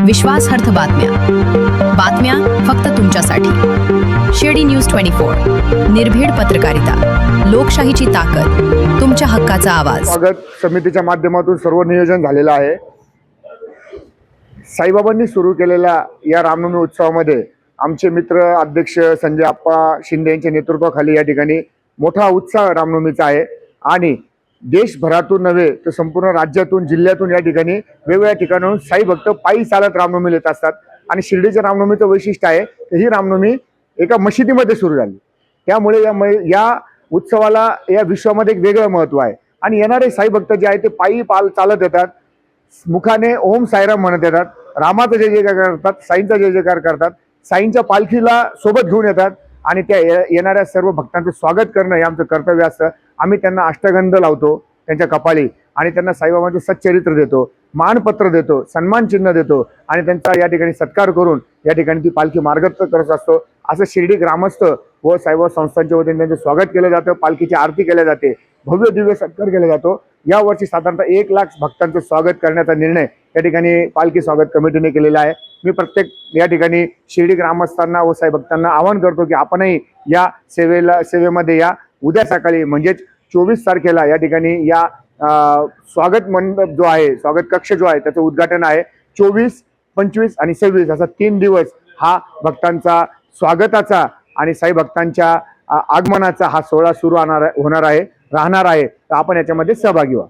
विश्वासार्ह बातम्या फक्त तुमच्यासाठी। शिर्डी न्यूज 24, निर्भीड पत्रकारिता, लोकशाहीची ताकद, तुमच्या हक्काचा आवाज। स्वागत समितीच्या माध्यमातून सर्व नियोजन झालेलं आहे। साईबाबांनी सुरू केलेल्या या रामनवमी उत्सवामध्ये आमचे मित्र अध्यक्ष संजय आप्पा शिंदे यांच्या नेतृत्वाखाली या ठिकाणी मोठा उत्साह रामनवमीचा आहे आणि देशभरातून नव्हे तर संपूर्ण राज्यातून जिल्ह्यातून या ठिकाणी वेगवेगळ्या ठिकाणाहून साई भक्त पायी चालत रामनवमीला येत असतात। आणि शिर्डीच्या रामनवमीचं वैशिष्ट्य आहे की ही रामनवमी एका मशिदीमध्ये सुरू झाली, त्यामुळे या उत्सवाला या विश्वामध्ये एक वेगळं महत्त्व आहे। आणि येणारे साई भक्त जे आहे ते पायी चालत येतात, मुखाने ओम साईराम म्हणत येतात, रामाचा जय जयकार करतात, साईंचा जय जयकार करतात, साईंच्या पालखीला सोबत घेऊन येतात आणि त्या येणाऱ्या सर्व भक्तांचं स्वागत करणं हे आमचं कर्तव्य असतं। आम्ही त्यांना अष्टगंध लावतो त्यांच्या कपाळी आणि त्यांना साईबाबांचं सच्चरित्र देतो, मानपत्र देतो, सन्मान चिन्ह देतो आणि त्यांचा या ठिकाणी सत्कार करून या ठिकाणी ती पालखी मार्गस्थ करत असतो। असं शिर्डी ग्रामस्थ व साईबाबा संस्थांच्या वतीने त्यांचं स्वागत केलं जातं, पालखीची आरती केल्या जाते, भव्य दिव्य सत्कार केला जातो। यावर्षी साधारणतः 1 लाख भक्तांचं स्वागत करण्याचा निर्णय या ठिकाणी पालखी स्वागत कमिटीने केलेला आहे। मी प्रत्येक या ठिकाणी शिर्डी ग्रामस्थांना व साई भक्तांना आवाहन करतो की आपणही या सेवेमध्ये या। उद्या सकाळी म्हणजेच 24 तारखेला या ठिकाणी या स्वागत मंडप जो आहे, स्वागत कक्ष जो आहे त्याचं उद्घाटन आहे। 24, 25 आणि 26 असा 3 दिवस हा भक्तांचा स्वागताचा आणि साई भक्तांच्या आगमनाचा हा सोहळा सुरू राहणार आहे। तर आपण याच्यामध्ये सहभागी व्हा।